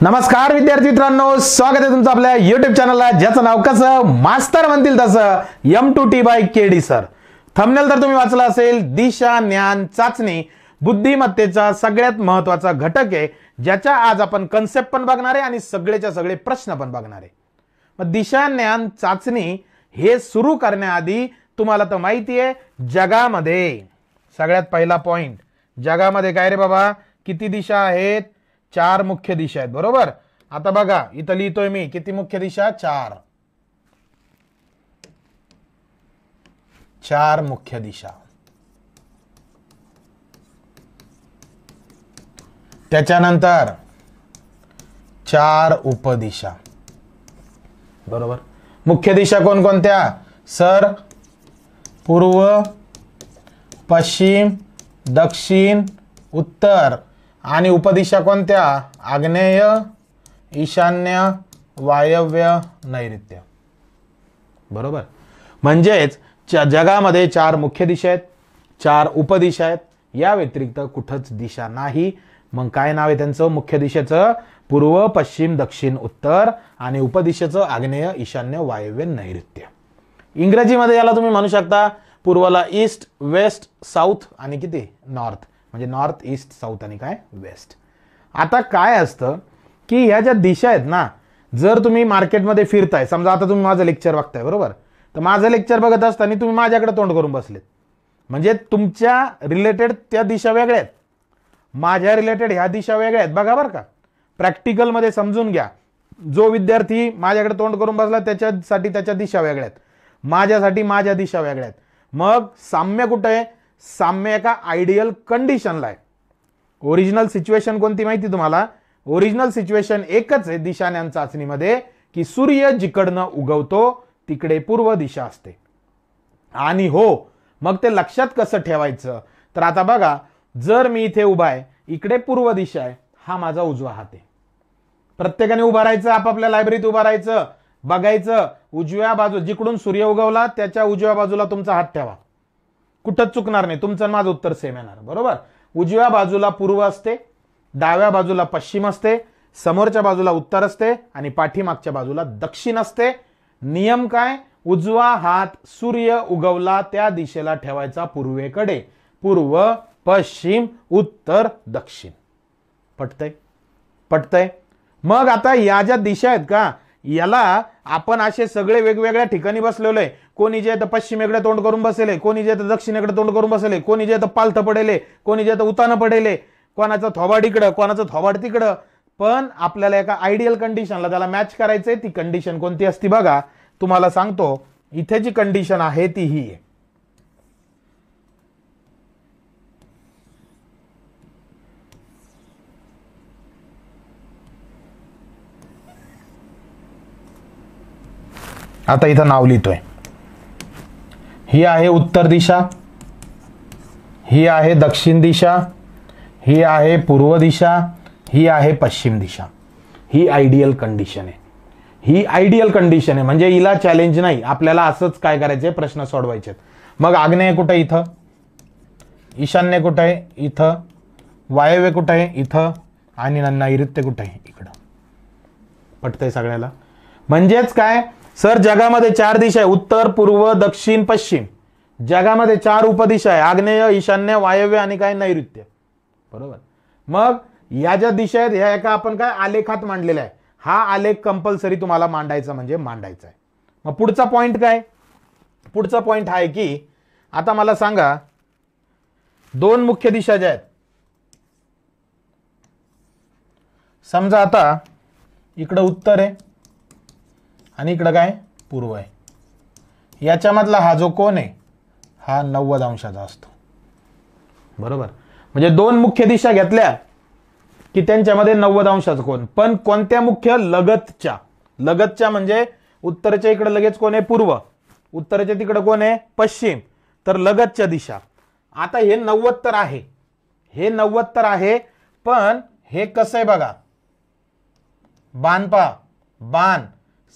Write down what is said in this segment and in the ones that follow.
नमस्कार विद्यार्थी मित्रांनो, स्वागत आहे तुमचं आपल्या YouTube चॅनलला, ज्याचं नाव कसं मास्तर म्हणतील तसं M2T bye KD sir. Thumbnail तर तुम्ही वाचला असेल. दिशा ज्ञान चाचणी बुद्धिमत्तेचा सगळ्यात महत्त्वाचा घटक आहे, ज्याच्या आज आपण कन्सेप्ट पण बघणार आहे आणि सगळेच्या सगळे प्रश्न पण बघणार आहे. मग दिशा ज्ञान चाचणी हे सुरू करण्याआधी तुम्हाला तर माहिती आहे, जगामध्ये सगळ्यात पहिला पॉइंट, जगामध्ये काय रे बाबा, किती दिशा आहेत? 4 मुख्य दिशा आहेत, बरोबर. आता बघा इथं लिहितोय मी, किती मुख्य दिशा? 4 मुख्य दिशा. त्याच्यानंतर 4 उपदिशा, बरोबर. मुख्य दिशा कोणकोणत्या सर? पूर्व, पश्चिम, दक्षिण, उत्तर. आणि उपदिशा कोणत्या? आग्नेय, ईशान्य, वायव्य, नैऋत्य, बरोबर. म्हणजेच जगामध्ये 4 मुख्य दिशा आहेत, 4 उपदिशा आहेत, या व्यतिरिक्त कुठंच दिशा नाही. मग काय नाव आहे त्यांचं? मुख्य दिशेचं पूर्व, पश्चिम, दक्षिण, उत्तर, आणि उपदिशेचं आग्नेय, ईशान्य, वायव्य, नैऋत्य. इंग्रजीमध्ये याला तुम्ही म्हणू शकता पूर्वला ईस्ट, वेस्ट, साऊथ आणि किती? नॉर्थ. म्हणजे नॉर्थ, ईस्ट, साऊथ आणि काय? वेस्ट. आता काय असतं की ह्या ज्या दिशा आहेत ना, जर तुम्ही मार्केटमध्ये फिरताय, समजा आता तुम्ही माझं लेक्चर बघताय, बरोबर, तर माझं लेक्चर बघत असताना तुम्ही माझ्याकडे तोंड करून बसलेत, म्हणजे तुमच्या रिलेटेड त्या दिशा वेगळ्या आहेत, माझ्या रिलेटेड ह्या दिशा वेगळ्या आहेत. बघा बरं का, प्रॅक्टिकलमध्ये समजून घ्या. जो विद्यार्थी माझ्याकडे तोंड करून बसला त्याच्यासाठी त्याच्या दिशा वेगळ्या आहेत, माझ्यासाठी माझ्या दिशा वेगळ्या आहेत. मग साम्य कुठं आहे? साम्य एका आयडियल कंडिशनला आहे. ओरिजिनल सिच्युएशन कोणती माहिती तुम्हाला? ओरिजिनल सिच्युएशन एकच आहे दिशाज्ञान चाचणीमध्ये, की सूर्य जिकडनं उगवतो तिकडे पूर्व दिशा असते. आणि हो, मग ते लक्षात कसं ठेवायचं? तर आता बघा, जर मी इथे उभा आहे, इकडे पूर्व दिशा आहे, हा माझा उजवा हात आहे. प्रत्येकाने उभा राहायचं, आपापल्या लायब्ररीत उभा राहायचं, बघायचं उजव्या बाजू, जिकडून सूर्य उगवला त्याच्या उजव्या बाजूला तुमचा हात ठेवा, कुठंच चुकणार नाही, तुमचं माझं उत्तर सेम येणार, बरोबर. उजव्या बाजूला पूर्व असते, डाव्या बाजूला पश्चिम असते, समोरच्या बाजूला उत्तर असते आणि पाठीमागच्या बाजूला दक्षिण असते. नियम काय? उजवा हात सूर्य उगवला त्या दिशेला ठेवायचा पूर्वेकडे. पूर्व, पश्चिम, उत्तर, दक्षिण. पटतंय? पटतंय? मग आता या ज्या दिशा आहेत का, याला आपण असे सगळे वेगवेगळ्या ठिकाणी बसलेलो आहे. कोणी जे पश्चिमेकडे तोंड करून बसले, कोणी जे दक्षिणेकडे तोंड करून बसले, कोणी जे पालथं पडेले, कोणी जे उतानं पडेले, कोणाचं थोबाड इकडं, कोणाचं थोबाड तिकडं. पण आपल्याला एका आयडियल कंडिशनला त्याला मॅच करायचंय. ती कंडिशन कोणती असती बघा, तुम्हाला सांगतो. इथे जी कंडिशन आहे ती ही आहे. आता इथं नाव लिहितोय. ही आहे उत्तर दिशा, ही आहे दक्षिण दिशा, ही आहे पूर्व दिशा, ही आहे पश्चिम दिशा. ही आयडियल कंडिशन आहे. ही आयडियल कंडिशन आहे, म्हणजे हिला चॅलेंज नाही. आपल्याला असंच काय करायचंय, प्रश्न सोडवायचे. मग आग्नेय कुठे? इथं. ईशान्य कुठे आहे? इथं. वायव्य कुठे आहे? इथं. आणि नैऋत्य कुठे आहे? इकडं. पटतंय सगळ्याला? म्हणजेच काय सर, जगामध्ये 4 दिशा आहे, उत्तर, पूर्व, दक्षिण, पश्चिम. जगामध्ये 4 उपदिशा आहे, आग्नेय, ईशान्य, वायव्य आणि काय? नैऋत्य, बरोबर. मग या ज्या दिशा आहेत ह्या एका आपण काय आलेखात मांडलेला आहे. हा आलेख कंपल्सरी तुम्हाला मांडायचा म्हणजे मांडायचा आहे. मग पुढचा पॉइंट काय? पुढचा पॉइंट हा आहे की आता मला सांगा, 2 मुख्य दिशा ज्या आहेत, समजा आता इकडं उत्तर आहे आणि इकडं काय? पूर्व आहे. याच्यामधला हा जो कोण आहे हा 90 अंशाचा असतो, बरोबर. म्हणजे 2 मुख्य दिशा घेतल्या की त्यांच्यामध्ये 90 अंशाचा कोण. पण कोणत्या मुख्य? लगतच्या. लगतच्या म्हणजे उत्तरच्या इकडे लगेच कोण आहे? पूर्व. उत्तरच्या तिकडे कोण आहे? पश्चिम. तर लगतच्या दिशा. आता हे 90 तर आहे, हे 90 तर आहे, पण हे कसं आहे बघा, बाण पहा, बाण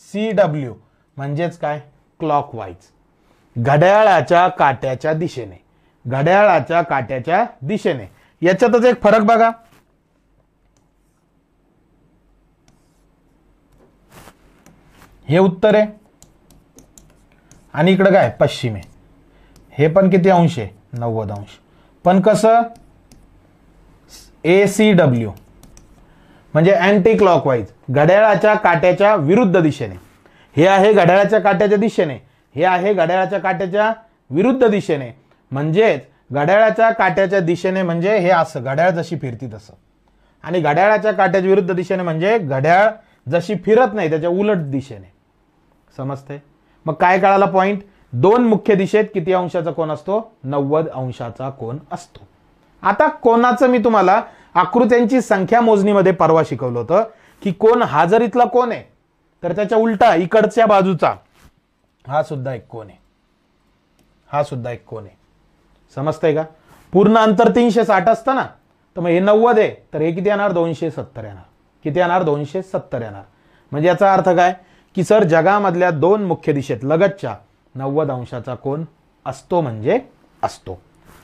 CW म्हणजेच काय? क्लॉकवाईज, घड्याळाच्या काट्याच्या दिशेने. घड्याळाच्या काट्याच्या दिशेने. याच्यातच एक फरक बघा, हे उत्तर आहे आणि इकडं काय पश्चिम आहे. हे पण किती अंश आहे 90 अंश. पण कसं ACW म्हणजे अँटी क्लॉकवाईज, घड्याळाच्या काट्याच्या विरुद्ध दिशेने. हे आहे घड्याळाच्या काट्याच्या दिशेने, हे आहे घड्याळाच्या काट्याच्या विरुद्ध दिशेने. म्हणजेच घड्याळाच्या काट्याच्या दिशेने म्हणजे हे असं घड्याळ जशी फिरती तसं, आणि घड्याळाच्या काट्याच्या विरुद्ध दिशेने म्हणजे घड्याळ जशी फिरत नाही त्याच्या उलट दिशेने. समजते? मग काय कळाला पॉइंट? दोन मुख्य दिशेत किती अंशाचा कोन असतो? 90 अंशाचा कोन असतो. आता कोनाचं मी तुम्हाला आकृत्यांची संख्या मोजणीमध्ये परवा शिकवलं होतं की कोन हा जर इथला कोन आहे तर त्याच्या उलटा इकडच्या बाजूचा हा सुद्धा एक कोन आहे, हा सुद्धा एक कोन आहे. समजतंय का? पूर्ण अंतर 360 असतं ना, तर मग हे 90 आहे तर हे किती येणार? 270 येणार. किती येणार? 270 येणार. म्हणजे याचा अर्थ काय की सर जगामधल्या दोन मुख्य दिशेत लगतच्या 90 अंशाचा कोन असतो म्हणजे असतो.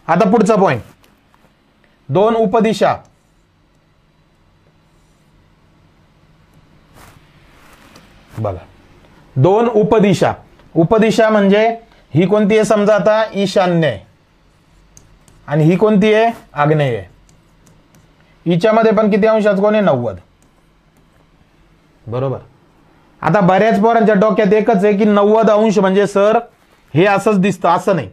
आता पुढचा पॉइंट, दोन उपदिशा. बघा, दोन उपदिशा. उपदिशा म्हणजे ही कोणती आहे? समजा आता ईशान्य आहे आणि ही कोणती आहे? आग्नेय आहे. हिच्यामध्ये पण किती अंशाचा कोन आहे? 90. बरोबर. आता बऱ्याच पोरांच्या डोक्यात एकच आहे की 90 अंश म्हणजे सर हे असंच दिसतं, असं नाही.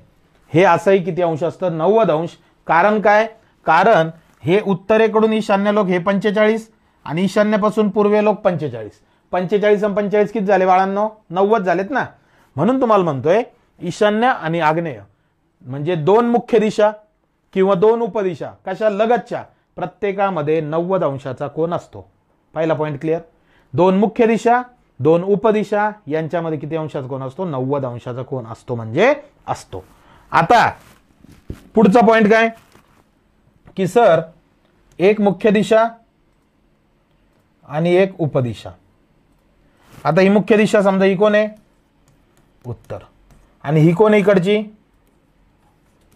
हे असंही किती अंश असतं? 90 अंश. कारण काय? कारण हे उत्तरेकडून ईशान्य लोक हे 45 आणि ईशान्यपासून पूर्वे लोक 45. 45 आणि 45 किती झाले बाळांनो? 90 झालेत ना. म्हणून तुम्हाला म्हणतोय ईशान्य आणि आग्नेय म्हणजे दोन मुख्य दिशा किंवा दोन उपदिशा कशा लगतच्या, प्रत्येकामध्ये 90 अंशाचा कोन असतो. पहिला पॉइंट क्लिअर. दोन मुख्य दिशा, दोन उपदिशा यांच्यामध्ये किती अंशाचा कोन असतो? 90 अंशाचा कोन असतो म्हणजे असतो. आता पुढचा पॉइंट काय की सर एक मुख्य दिशा आणि एक उपदिशा. आता ही मुख्य दिशा समजा ही कोण आहे? उत्तर. आणि ही कोण आहे इकडची?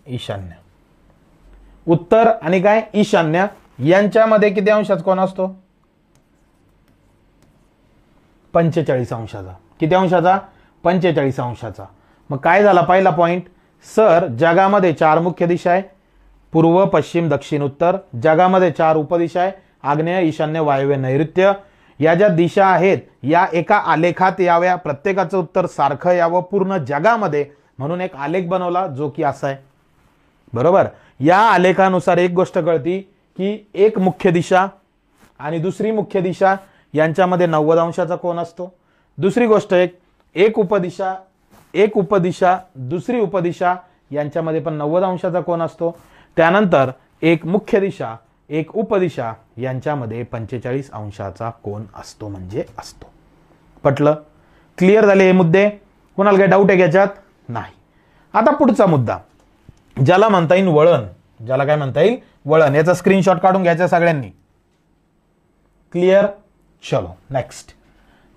ईशान्य. उत्तर आणि काय? ईशान्य यांच्यामध्ये किती अंशाचा कोन असतो? 45 अंशाचा. किती अंशाचा? 45 अंशाचा. मग काय झाला पहिला पॉइंट? सर जगामध्ये 4 मुख्य दिशा आहे, पूर्व पश्चिम दक्षिण उत्तर. जगामध्ये 4 उपदिशा आहे, आग्नेय ईशान्य वायव्य नैऋत्य. या ज्या दिशा आहेत या एका आलेखात याव्या, प्रत्येकाचं उत्तर सारखं यावं पूर्ण जगामध्ये, म्हणून एक आलेख बनवला जो की असा आहे. बरोबर. या आलेखानुसार एक गोष्ट कळती की एक मुख्य दिशा आणि दुसरी मुख्य दिशा यांच्यामध्ये 90 अंशाचा कोन असतो. दुसरी गोष्ट एक उपदिशा दुसरी उपदिशा यांच्यामध्ये पण 90 अंशाचा कोन असतो. त्यानंतर एक मुख्य दिशा एक उपदिशा यांच्यामध्ये 45 अंशाचा कोन असतो म्हणजे असतो. पटलं? क्लिअर झाले हे मुद्दे? कोणाला काही डाऊट आहे याच्यात? नाही. आता पुढचा मुद्दा ज्याला म्हणता येईल वळण. ज्याला काय म्हणता येईल? वळण. याचा स्क्रीनशॉट काढून घ्यायचा सगळ्यांनी. क्लिअर? चलो नेक्स्ट.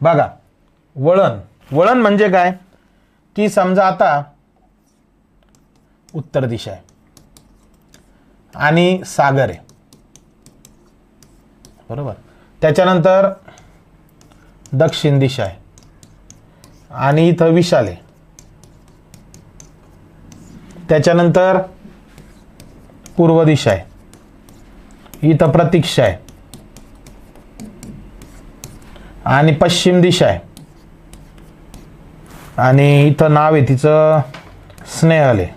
बघा, वळण. वळण म्हणजे काय की समजा आता उत्तर दिशा आहे आणि सागर आहे. बरोबर. त्याच्यानंतर दक्षिण दिशा आहे आणि इथं विशाल आहे. त्याच्यानंतर पूर्व दिशा आहे, इथं प्रतीक्षा आहे आणि पश्चिम दिशा आहे आणि इथं नाव आहे तिचं स्नेहल आहे.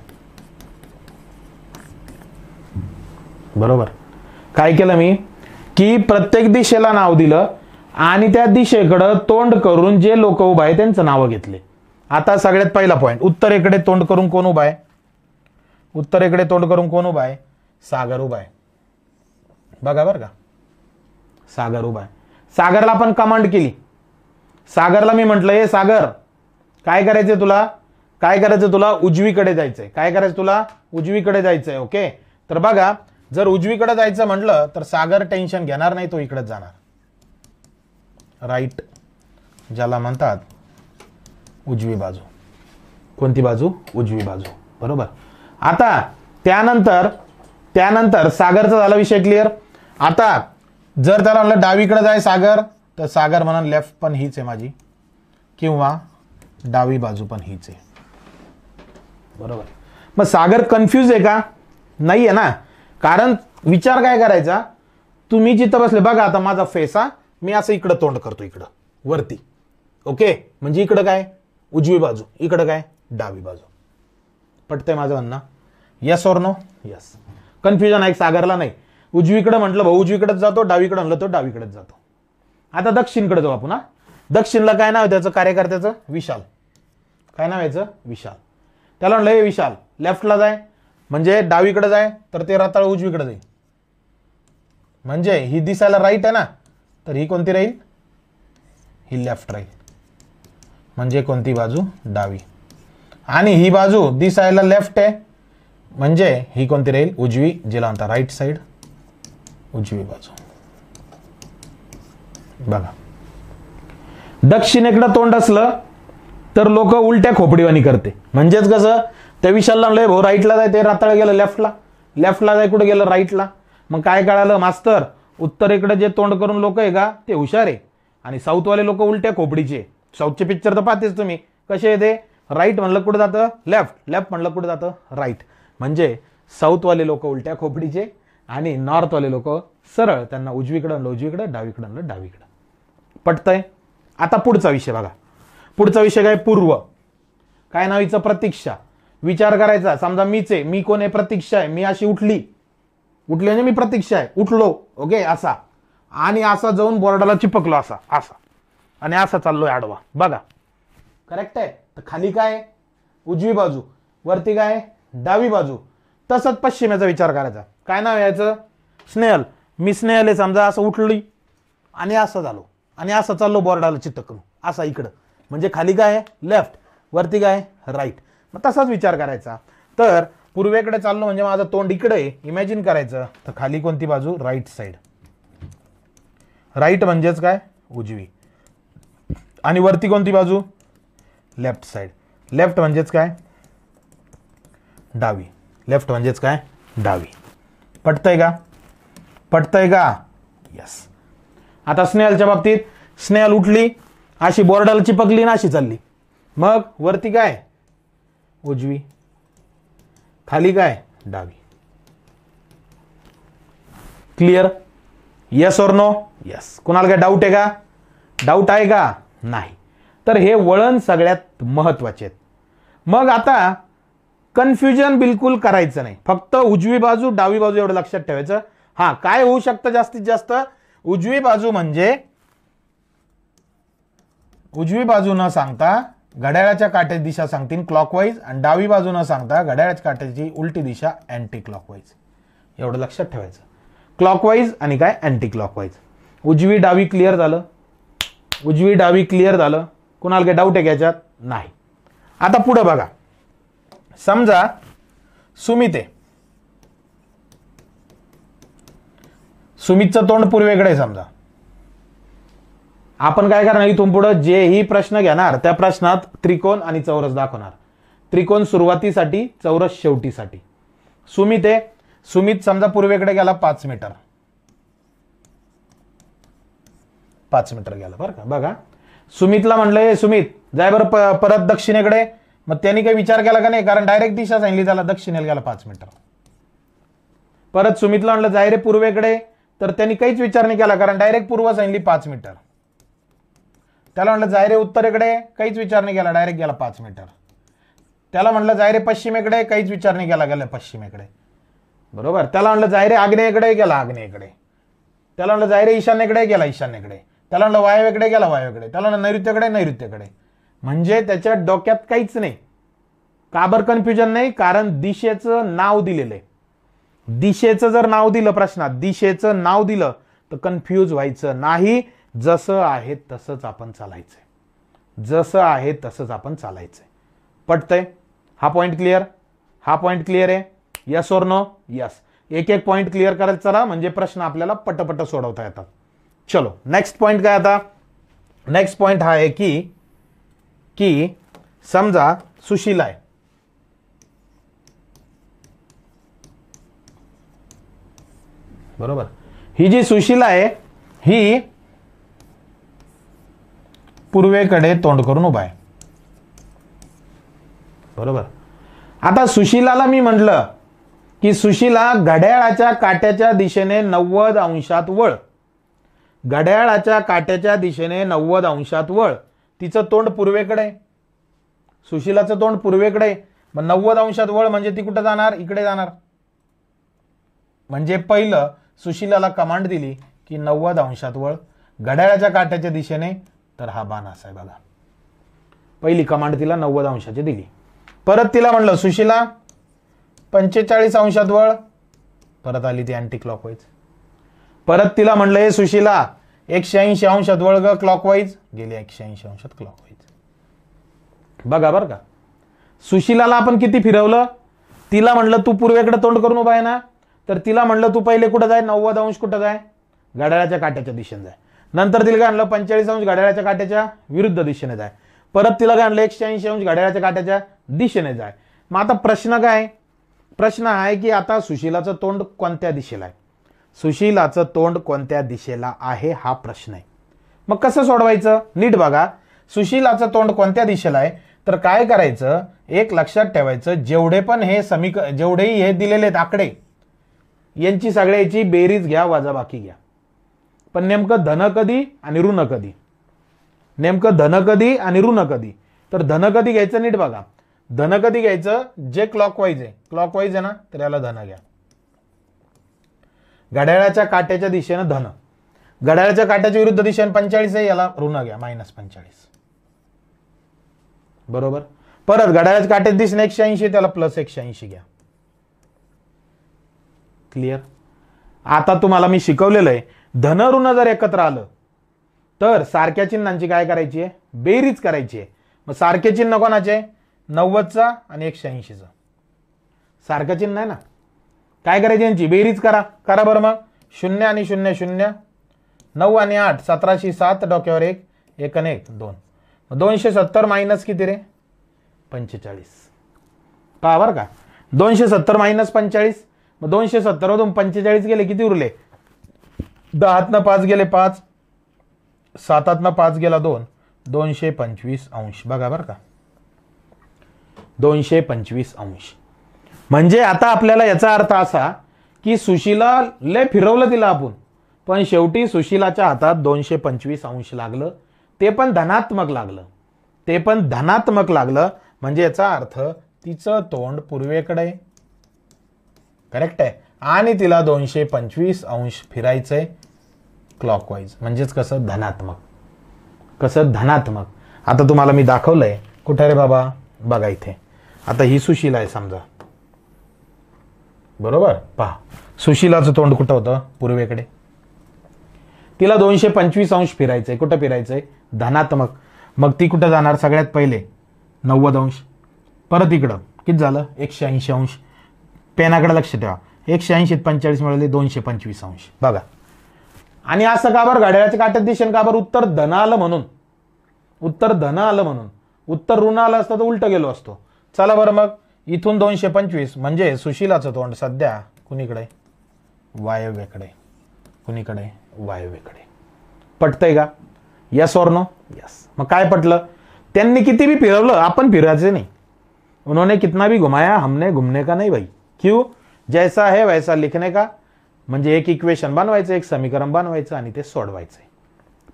बरोबर. काय केलं मी की प्रत्येक दिशेला नाव दिलं आणि त्या दिशेकडं तोंड करून जे लोक उभा आहे त्यांचं नाव घेतले. आता सगळ्यात पहिला पॉइंट, उत्तरेकडे तोंड करून कोण उभा आहे? उत्तरेकडे तोंड करून कोण उभा आहे? सागर उभा आहे. बघा बरं का, सागर उभा आहे. सागरला आपण कमांड केली. सागरला मी म्हटलं हे सागर काय करायचंय तुला? काय करायचं तुला? उजवीकडे जायचंय. काय करायचं तुला? उजवीकडे जायचंय. ओके. तर बघा, जर उजवीकडे जायचं म्हटलं तर सागर टेन्शन घेणार नाही, तो इकडेच जाणार. राईट, ज्याला म्हणतात उजवी बाजू. कोणती बाजू? उजवी बाजू. बरोबर. आता त्यानंतर सागरचा झाला विषय क्लिअर. आता जर त्याला म्हणलं डावीकडे जाय सागर, तर सागर म्हणा लेफ्ट पण हीच आहे माझी. किंवा डावी बाजू पण हीच आहे. बरोबर. मग सागर कन्फ्यूज आहे का? नाही आहे ना. कारण विचार काय करायचा, तुम्ही जिथं बसले बघा, आता माझा फेस हा, मी असं इकडं तोंड करतो, इकडं वरती. ओके, म्हणजे इकडं काय उजवी बाजू, इकडं काय डावी बाजू. पटतंय माझं म्हणणं? Yes or no? Yes. Confusion आहे सागरला नाही. उजवीकडे म्हटलं भाऊ उजवीकडेच जातो, डावीकडे म्हणलं तो डावीकडेच जातो. आता दक्षिणकडे जाऊ आपण. दक्षिणला काय नाव आहे त्याचं कार्यकर्त्याचं? विशाल. काय नाव याचं? विशाल. त्याला म्हणलं विशाल लेफ्टला जाय, म्हणजे डावीकडे जाय, तर ते रताळ उजवीकडे जाईल. म्हणजे ही दिसायला राईट आहे ना, तर ही कोणती राहील? ही लेफ्ट राहील. म्हणजे कोणती बाजू? डावी. आणि ही बाजू दिसायला लेफ्ट आहे, म्हणजे ही कोणती राहील? उजवी, जिला म्हणता राईट साइड, उजवी बाजू. बघा, दक्षिणेकडे तोंड असलं तर लोक उलट्या खोपडीवाणी करते. म्हणजेच कसं, त्या विशालला म्हणलं भाऊ राईटला जाय, ते राताळ गेलं लेफ्टला, लेफ्टला जाय कुठे गेलं? राईटला. मग काय कळालं मास्तर, उत्तरेकडे जे तोंड करून लोक आहे का ते हुशार आहे, आणि साऊथवाले लोक उलट्या खोपडीचे. साऊथचे पिक्चर तर पाहतेच तुम्ही कसे येते, राईट म्हणलं कुठं जातं? लेफ्ट, लेफ्ट म्हणलं कुठं जातं? राईट. म्हणजे साऊथवाले लोक उलट्या खोपडीचे आणि नॉर्थवाले लोक सरळ, त्यांना उजवीकडे आणलं उजवीकडे, डावीकडे आणलं डावीकडे. पटतंय? आता पुढचा विषय बघा. पुढचा विषय काय? पूर्व. काय नावीचं? प्रतीक्षा. विचार करायचा, समजा मीच आहे, मी कोण आहे? प्रतीक्षा आहे. मी अशी उठली म्हणजे मी प्रतीक्षा आहे, उठलो. ओके, असा, आणि असा जाऊन बोर्डाला चिपकलो, असा असा, आणि असा चाललोय आडवा. बघा, करेक्ट आहे. तर खाली काय? उजवी बाजू. वरती काय? डावी बाजू. तसंच पश्चिमेचा विचार करायचा. काय नाव याचं? स्नेहल. मी स्नेहल आहे समजा, असं उठली आणि असं झालो, आणि असं चाललो बोर्डाला चिटकलो, असा इकडं. म्हणजे खाली काय? लेफ्ट. वरती काय? राईट. मग तसाच विचार करायचा. तर पूर्वेकडे चाललो म्हणजे माझं तोंड इकडे, इमॅजिन करायचं. तर खाली कोणती बाजू? Right side. राईट म्हणजेच काय? उजवी. आणि वरती कोणती बाजू? Left side. लेफ्ट म्हणजेच काय? डावी. लेफ्ट म्हणजेच काय? डावी. पटतंय का? पटतंय का? यस. आता स्नेहलच्या बाबतीत, स्नेहल उठली, अशी बोर्डाला चिपकली ना, अशी चालली. मग वरती काय? उजवी. खाली काय? डावी. क्लिअर? येस और नो? यस. कोणाला काय डाऊट आहे का? डाऊट आहे का? नाही. तर हे वळण सगळ्यात महत्वाचे आहेत. मग आता कन्फ्युजन बिलकुल करायचं नाही, फक्त उजवी बाजू डावी बाजू एवढं लक्षात ठेवायचं. हा, काय होऊ शकतं जास्तीत जास्त? उजवी बाजू म्हणजे उजवी बाजू न सांगता घड्याळाच्या काट्याची दिशा सांगतील क्लॉकवाईज, आणि डावी बाजू न सांगता घड्याळाच्या काट्याची उलटी दिशा अँटी क्लॉकवाईज. एवढं लक्षात ठेवायचं. क्लॉकवाईज आणि काय? Anti clockwise. उजवी डावी क्लिअर झालं. उजवी डावी क्लिअर झालं. कुणाला काय डाऊट आहे का याच्यात? नाही. आता पुढे बघा. समजा सुमित आहे, सुमितचं तोंड पूर्वेकडे आहे समजा. आपण काय करणार, इथून पुढे जेही प्रश्न घेणार त्या प्रश्नात त्रिकोण आणि चौरस दाखवणार. त्रिकोण सुरुवातीसाठी, चौरस शेवटीसाठी. सुमित आहे, सुमित समजा पूर्वेकडे गेला 5 मीटर, 5 मीटर गेला बरं का. बघा, सुमितला म्हणलं सुमित जाय बरं परत दक्षिणेकडे. मग त्यांनी काही विचार केला का नाही, कारण डायरेक्ट दिशा सांगितली त्याला, दक्षिणेला गेला 5 मीटर. परत सुमितला म्हणलं जाय रे पूर्वेकडे, तर त्यांनी काहीच विचार नाही केला, कारण डायरेक्ट पूर्व सांगितली 5 मीटर. त्याला म्हणलं जाय रे उत्तरेकडे, काहीच विचार नाही केला, डायरेक्ट गेला 5 मीटर. त्याला म्हणलं जाय रे पश्चिमेकडे, काहीच विचार नाही केला, गेला पश्चिमेकडे. बरोबर. त्याला म्हणलं जाय रे आग्नेयेकडे, गेला आग्नेयेकडे. त्याला म्हणलं जाय रे ईशान्येकडे, गेला ईशान्येकडे. त्याला म्हणलं वायव्येकडे, गेला वायव्येकडे. त्याला म्हणलं नैऋत्येकडे, नैऋत्येकडे. म्हणजे त्याच्या डोक्यात काहीच नाही. का बरं कन्फ्युजन नाही? कारण दिशेचं नाव दिलेलं आहे. दिशेचं जर नाव दिलं प्रश्नात, दिशेचं नाव दिलं तर कन्फ्यूज व्हायचं नाही. जसं आहे तसंच आपण चालायचंय. जसं आहे तसंच आपण चालायचंय. पटतंय? हा पॉइंट क्लिअर? हा पॉइंट क्लिअर आहे? यस और नो? यस. एक एक पॉइंट क्लिअर करायचं चला, म्हणजे प्रश्न आपल्याला पटपट सोडवता येतात. चलो नेक्स्ट पॉइंट काय? आता नेक्स्ट पॉइंट हा आहे की समजा सुशीला आहे, बरोबर. ही जी सुशीला आहे ही पूर्वेकडे तोंड करून उभा आहे. बरोबर. आता सुशीलाला मी म्हटलं की सुशीला घड्याळाच्या काट्याच्या दिशेने 90 अंशात वळ. घड्याळाच्या काट्याच्या दिशेने 90 अंशात वळ. तिचं तोंड पूर्वेकडे आहे, सुशीलाचं तोंड पूर्वेकडे आहे. मग 90 अंशात वळ म्हणजे ती कुठं जाणार? इकडे जाणार. म्हणजे पहिलं सुशीलाला कमांड दिली की 90 अंशात वळ घड्याळाच्या काट्याच्या दिशेने, तर हा बाण असा आहे बघा. पहिली कमांड तिला 90 अंशाची दिली. परत तिला म्हणलं सुशीला 45 अंशात वळ, परत आली ती अँटी क्लॉकवाईज. परत तिला म्हणलं हे सुशीला 180 अंशात वळ ग क्लॉकवाईज, गेली 180 अंशात क्लॉकवाईज. बघा बरं का, सुशीलाला आपण किती फिरवलं. तिला म्हणलं तू पूर्वेकडे तोंड करून उभा आहे ना, तर तिला म्हणलं तू पहिले कुठं जाय, 90 अंश कुठं जाय, घड्याळाच्या काट्याच्या दिशेने जाय. नंतर तिला काय आणलं 45 अंश घड्याळाच्या काट्याच्या विरुद्ध दिशेने जाय. परत तिला काय आणलं 180 अंश घड्याळाच्या काट्याच्या दिशेने जाय. मग आता प्रश्न काय? प्रश्न आहे की आता सुशीलाचं तोंड कोणत्या दिशेला आहे, सुशीलाचं तोंड कोणत्या दिशेला आहे हा प्रश्न आहे. मग कसं सोडवायचं? नीट बघा. सुशीलाचं तोंड कोणत्या दिशेला आहे, तर काय करायचं, एक लक्षात ठेवायचं, जेवढे पण हे जेवढेही हे दिलेले आहेत आकडे, यांची सगळ्याची बेरीज घ्या, वजाबाकी घ्या. पण नेमकं धन कधी आणि ऋण कधी, नेमकं धन कधी आणि ऋण कधी, तर धन कधी घ्यायचं नीट बघा. धन कधी घ्यायचं? जे क्लॉकवाईज आहे, क्लॉकवाईज आहे ना, तर याला धन घ्या. घड्याळाच्या काट्याच्या दिशेनं धन, घड्याळाच्या काट्याच्या विरुद्ध दिशेने 45 आहे, याला ऋण घ्या, -45. बरोबर. परत घड्याळाच्या काट्याच्या दिशेने 180, त्याला +180 घ्या. क्लिअर. आता तुम्हाला मी शिकवलेलं आहे, धन ऋण जर एकत्र आलं तर सारख्या चिन्हांची काय करायची आहे? बेरीज करायची आहे. मग सारखे चिन्ह कोणाचे? 90चा आणि 180चा सारखं चिन्ह आहे ना, काय करायची? यांची बेरीज करा. करा बरं. मग 0 आणि 0 0, 9 आणि 8 17शी 7, डोक्यावर 1, 1 आणि 1 2. 270 मायनस किती रे? 45. पहा बरं का, 270 मायनस 45, मग 270 मधून 45 गेले, किती उरले? 10 5 गेले 5, 7 5 गेला 2, 225 अंश. बघा बरं का, 225 अंश. म्हणजे आता आपल्याला याचा अर्थ असा की सुशीला लय फिरवलं तिला आपण, पण शेवटी सुशीलाच्या हातात 225 अंश लागलं, ते पण धनात्मक लागलं, ते पण धनात्मक लागलं. म्हणजे याचा अर्थ तिचं तोंड पूर्वेकडे, करेक्ट आहे, आणि तिला 225 अंश फिरायचंय क्लॉकवाईज. म्हणजेच कसं? धनात्मक. कसं? धनात्मक. आता तुम्हाला मी दाखवलंय. कुठे रे बाबा? बघा इथे. आता ही सुशीला आहे समजा, बरोबर. पहा, सुशीलाचं तोंड कुठं होतं? पूर्वेकडे. तिला 225 अंश फिरायचंय. कुठं फिरायचंय? धनात्मक. मग ती कुठं जाणार? सगळ्यात पहिले 90 अंश. परत इकडं किती झालं? 180 अंश. पेनाकडे लक्ष ठेवा. 180 45 मिळाले 225 अंश. बघा. आणि असं का बरं? घड्याळाच्या काट्याच्या दिशेने का बरं? उत्तर धन आलं म्हणून. उत्तर धन आलं म्हणून. उत्तर ऋण आलं असतं तर उलटं गेलो असतो. चला बरं, मग इथून 225 म्हणजे सुशीलाचं तोंड सध्या कुणीकडे? वायव्येकडे. कुणीकडे? वायव्येकडे. पटतंय का? यस और नो? यस. मग काय पटलं? त्यांनी किती भी फिरवलं, आपण फिरायचे नाही. उन्होंने कितना भी घुमाया, हमने घूमने का नहीं भाई. क्यों? जैसा है वैसा लिखने का. म्हणजे एक इक्वेशन बनवायचं, एक समीकरण बनवायचं आणि ते सोडवायचंय.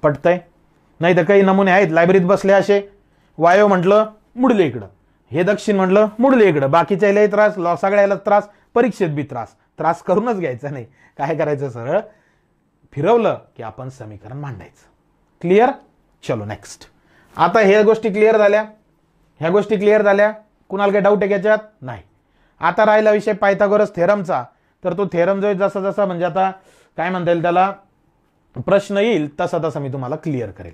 पटतंय? नाही तर काही नमुने आहेत लायब्ररीत बसले असे, वायव म्हटलं मुडले इकडं, हे दक्षिण म्हटलं मुडले इकडं, बाकीच्याला त्रास, सगळ्याला त्रास, परीक्षेत बी त्रास करूनच घ्यायचा नाही. काय करायचं? सरळ फिरवलं की आपण समीकरण मांडायचं. क्लिअर? चलो नेक्स्ट. आता ह्या गोष्टी क्लिअर झाल्या, ह्या गोष्टी क्लिअर झाल्या. कुणाला काही डाऊट आहे याच्यात? नाही. आता राहिला विषय पायथागोरस थेरमचा. तर तो थेरम जो जसा जसा म्हणजे आता काय म्हणता येईल त्याला, प्रश्न येईल तसा तसा मी तुम्हाला क्लिअर करेल.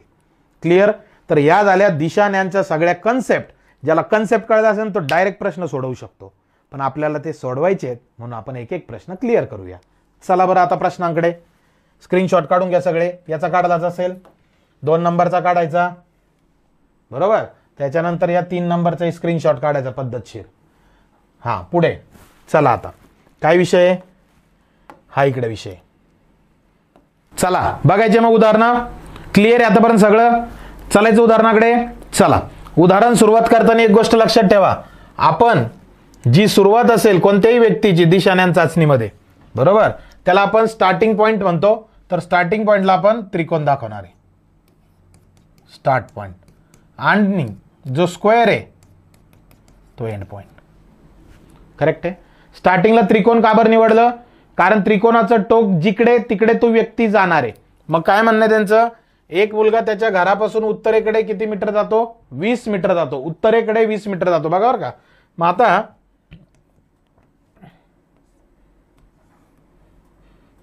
क्लिअर? तर या झाल्या दिशाण्यांच्या सगळ्या कन्सेप्ट. ज्याला कन्सेप्ट कळला असेल तो डायरेक्ट प्रश्न सोडवू शकतो, पण आपल्याला ते सोडवायचे आहेत म्हणून आपण एक एक प्रश्न क्लिअर करूया. चला बरं, आता प्रश्नांकडे. स्क्रीनशॉट काढून घ्या सगळे. याचा काढलाच असेल, 2 नंबरचा काढायचा, बरोबर. त्याच्यानंतर या 3 नंबरचा स्क्रीनशॉट काढायचा पद्धतशीर. हा, पुढे चला. आता काय विषय आहे? हा इकडे विषय. चला बघायचे मग उदाहरणं. क्लिअर आहे आतापर्यंत सगळं? चालायचं उदाहरणाकडे. चला, उदाहरण सुरुवात करताना एक गोष्ट लक्षात ठेवा, आपण जी सुरुवात असेल कोणत्याही व्यक्तीची दिशाण्यां चाचणीमध्ये, बरोबर, त्याला आपण स्टार्टिंग पॉइंट म्हणतो. तर स्टार्टिंग पॉइंटला आपण त्रिकोण दाखवणार आहे, स्टार्ट पॉइंट, आणि जो स्क्वेअर आहे तो एंड पॉइंट. करेक्ट आहे. स्टार्टिंगला त्रिकोण का बरं निवडलं? कारण त्रिकोणाचं टोक जिकडे तिकडे तो व्यक्ती जाणार आहे. मग काय म्हणणं आहे त्यांचं, एक मुलगा त्याच्या घरापासून उत्तरेकडे किती मीटर जातो? 20 मीटर जातो. उत्तरेकडे 20 मीटर जातो, बघा बरं का. मग आता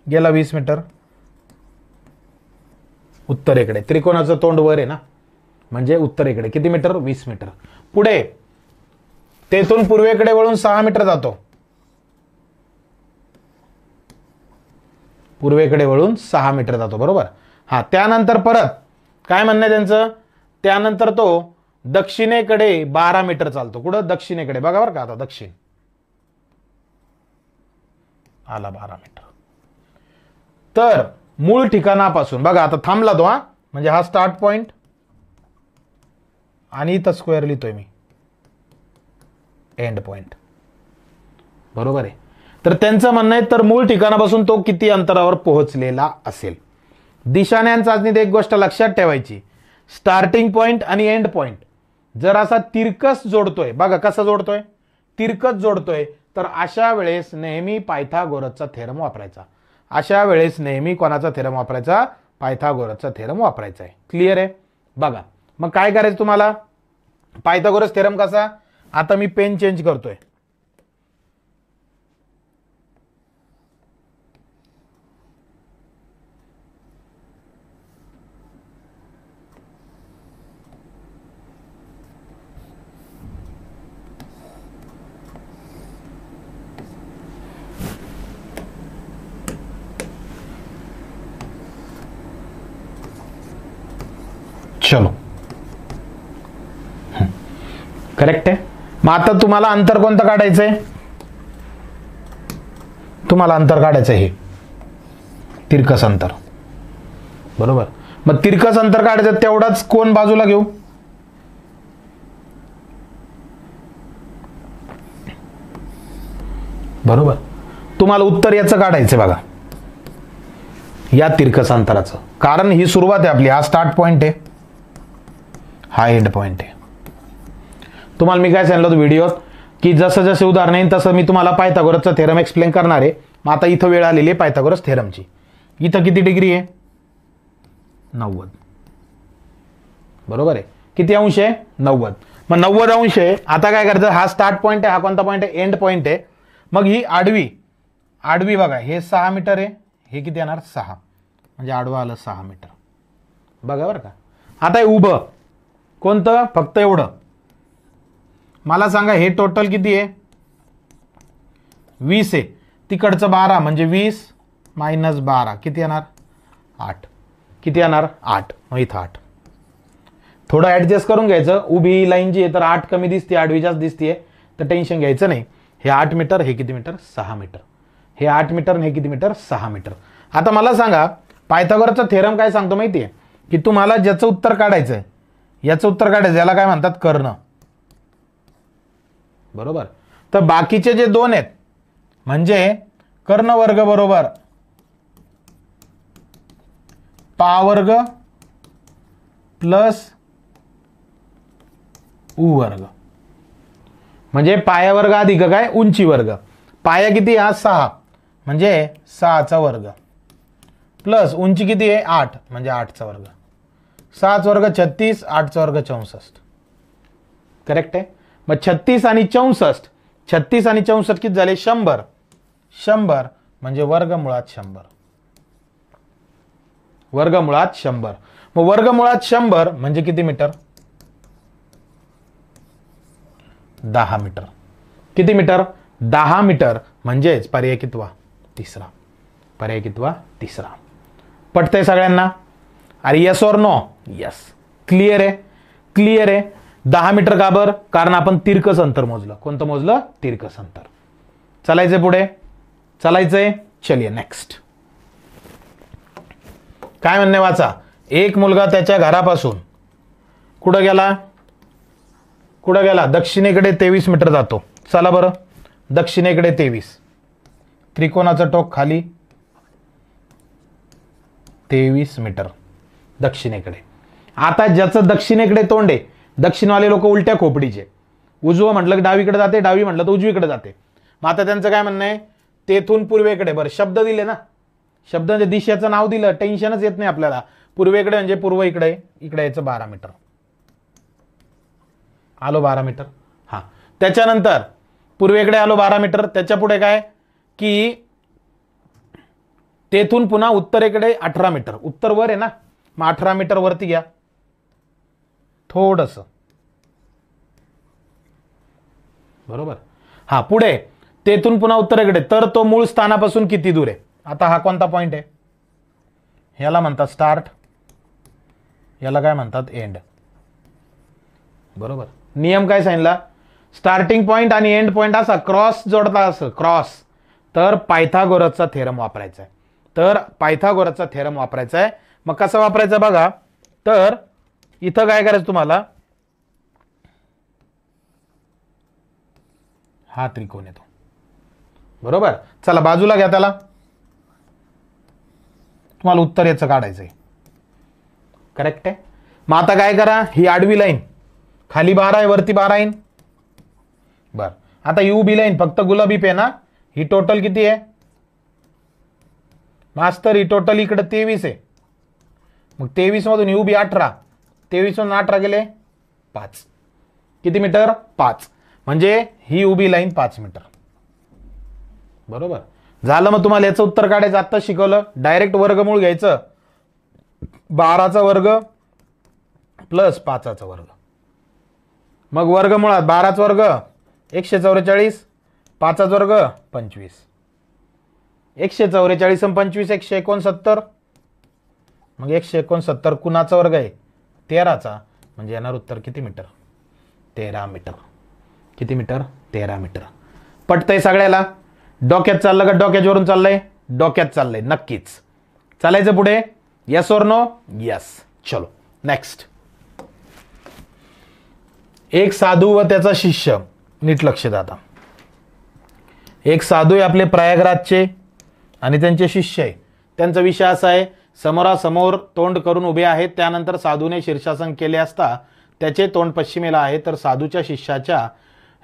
गेला 20 मीटर उत्तरेकडे, त्रिकोणाचं तोंड वर आहे ना, म्हणजे उत्तरेकडे किती मीटर? 20 मीटर. पुढे तेथून पूर्वेकडे वळून 6 मीटर जातो, पूर्वेकडे वळून 6 मीटर जातो, बरोबर. हा, त्यानंतर परत काय म्हणणं आहे त्यांचं, त्यानंतर तो दक्षिणेकडे 12 मीटर चालतो. कुठं? दक्षिणेकडे, बघा बरं का. आता दक्षिण आला 12 मीटर. तर मूळ ठिकाणापासून बघा, आता थांबला तो, हा म्हणजे हा स्टार्ट पॉइंट, आणि इथं स्क्वेअर लिहितोय मी, एंड पॉइंट, बरोबर आहे. तर त्यांचं म्हणणं आहे, तर मूळ ठिकाणापासून तो किती अंतरावर पोहोचलेला असेल. दिशाण्यां चाचणीत एक गोष्ट लक्षात ठेवायची, स्टार्टिंग पॉइंट आणि एंड पॉइंट जर असा तिरकस जोडतोय, बघा कसं जोडतोय, तिरकस जोडतोय, तर अशा वेळेस नेहमी पायथागोरसचा थेरम वापरायचा. अशा वेळेस नेहमी कोणाचा थेरम वापरायचा? पायथागोरसचा थेरम वापरायचा आहे. क्लिअर आहे. बघा मग काय करायचं तुम्हाला, पायथागोरस थेरम कसा, आता मी पेन चेंज करतोय, चलो. करेक्ट आहे. मग आता तुम्हाला अंतर कोणतं काढायचंय? तुम्हाला अंतर काढायचं हे तिरकस अंतर, बरोबर. मग तिरकस अंतर काढायचं, तेवढाच कोण बाजूला घेऊ, बरोबर. तुम्हाला उत्तर याचं काढायचं बघा, या तिरकस अंतराचं. कारण ही सुरुवात आहे आपली, हा स्टार्ट पॉइंट आहे, हा एंड पॉइंट आहे. तुम्हाला मी काय सांगितलं होतं व्हिडिओत, की जसं जसं उदाहरण येईल तसं मी तुम्हाला पायथागोरसचा थेरम एक्सप्लेन करणार आहे. मग आता इथं वेळ आलेली आहे पायथागोरस थेरमची. इथं किती डिग्री आहे? 90, बरोबर आहे. किती अंश आहे? 90. मग 90 अंश आहे. आता काय करायचं, हा स्टार्ट पॉइंट आहे, हा कोणता पॉइंट आहे? एंड पॉइंट आहे. मग ही आडवी, आडवी बघा, हे 6 मीटर आहे, हे किती येणार? 6, म्हणजे आडवं आलं 6 मीटर, बघा बरं का. आता हे उभं कोणतं? फक्त एवढं. मला सांगा हे टोटल किती आहे? 20 आहे. तिकडचं 12, म्हणजे 20 मायनस 12 किती येणार? 8. किती येणार? 8. मग इथं 8. थोडं ऍडजस्ट करून घ्यायचं. उभी लाईन जी आहे तर 8 कमी दिसते, आडवी जास्त दिसते, तर टेन्शन घ्यायचं नाही. हे 8 मीटर, हे किती मीटर? 6 मीटर. हे 8 मीटर, हे किती मीटर? 6 मीटर. आता मला सांगा, पायथागोरसचा थेरम काय सांगतो माहिती आहे, की तुम्हाला ज्याचं उत्तर काढायचं आहे, याचं उत्तर काढायचं, याला काय म्हणतात? कर्ण, बरोबर. तर बाकीचे जे दोन आहेत, म्हणजे कर्ण वर्ग बरोबर पा वर्ग प्लस उ वर्ग, म्हणजे पाया वर्ग अधिक काय? उंची वर्ग. पाया किती? हा 6, म्हणजे 6चा वर्ग, प्लस उंची किती आहे? 8, म्हणजे 8चा वर्ग. 6 वर्ग 36, 8चा वर्ग 64. करेक्ट आहे. मग 36 आणि 64, 36 आणि 64 किती झाले? 100. 100 म्हणजे वर्गमुळात 100, वर्गमुळात 100. मग वर्गमुळात 100 म्हणजे किती मीटर? 10 मीटर. किती मीटर? 10 मीटर. म्हणजेच पर्याय कितवा? तिसरा. पर्याय कितवा? तिसरा. पटतंय सगळ्यांना? अरे यस और नो? यस. क्लिअर आहे? क्लिअर आहे. 10 मीटर का बरं? कारण आपण तिरकस अंतर मोजलं. कोणतं मोजलं? तिरकस अंतर. चालायचंय पुढे? चालायचंय. चलिए नेक्स्ट. काय म्हणणे वाचा. एक मुलगा त्याच्या घरापासून कुठं गेला, कुठं गेला, दक्षिणेकडे 23 मीटर जातो. चला बरं, दक्षिणेकडे 23, त्रिकोणाचं टोक खाली 23 मीटर दक्षिणेकडे. आता ज्याचं दक्षिणेकडे तोंड आहे, दक्षिणवाले लोक उलट्या खोपडीचे, उजवं म्हटलं की डावीकडे जाते, डावी म्हटलं तर उजवीकडे जाते. मग आता त्यांचं काय म्हणणं आहे, तेथून पूर्वेकडे. बरं शब्द दिले ना, शब्द म्हणजे दिशेचं नाव दिलं, टेन्शनच येत नाही आपल्याला. पूर्वेकडे म्हणजे पूर्व इकडे, इकडे यायचं 12 मीटर. आलो 12 मीटर. हा, त्याच्यानंतर पूर्वेकडे आलो 12 मीटर. त्याच्या पुढे काय की तेथून पुन्हा उत्तरेकडे 18 मीटर. उत्तर वर आहे ना, मग 18 मीटर वरती घ्या थोडस. बरोबर. हा, पुढे तेथून पुन्हा उत्तरेकडे, तर तो मूळ स्थानापासून किती दूर आहे. आता हा कोणता पॉइंट आहे, याला म्हणतात स्टार्ट, याला काय म्हणतात एंड. बरोबर. नियम काय सांगितला, स्टार्टिंग पॉइंट आणि एंड पॉइंट असा क्रॉस जोडला असं क्रॉस, तर पायथागोरसचा थेरम वापरायचा आहे. तर पायथागोरसचा थेरम वापरायचा आहे. मग कसं वापरायचं बघा, तर इथं काय करायचं तुम्हाला, हा त्रिकोण येतो. बरोबर. चला बाजूला घ्या त्याला, तुम्हाला उत्तर याचं काढायचंय. करेक्ट आहे. मग आता काय करा, ही आडवी लाईन खाली 12 आहे, वरती 12 आहे. बर, आता ही उभी लाईन फक्त गुलाबी पेन ना, ही टोटल किती आहे मास्तर, ही टोटल इकडे 23 आहे. मग 23 मधून ही उभी 18, 23 मधून 18 गेले 5. किती मीटर, 5. म्हणजे ही उभी लाईन 5 मीटर. बरोबर झालं. मग तुम्हाला याचं उत्तर काढायचं, आत्ता शिकवलं. डायरेक्ट वर्गमूळ घ्यायचं, 12चा वर्ग प्लस 5चा वर्ग. मग वर्गमुळात 12चा वर्ग 144, 5चा वर्ग 25. 144 आणि 25 169. मग 169 कुणाचा वर्ग आहे, 13चा. म्हणजे येणार उत्तर किती मीटर, 13 मीटर. किती मीटर, 13 मीटर. पटतंय सगळ्याला. डोक्यात चाललं का डोक्यावरून चाललंय, डोक्यात चाललंय नक्कीच. चालायचं पुढे, यस और नो, यस. चलो नेक्स्ट. एक साधू व त्याचा शिष्य, नीट लक्ष द्या. आता एक साधू आहे आपले प्रयागराजचे आणि त्यांचे शिष्य आहे. त्यांचा विषय असा आहे, समोरासमोर तोंड करून उभे आहेत. त्यानंतर साधूने शीर्षासन केले असता त्याचे तोंड पश्चिमेला आहे, तर साधूच्या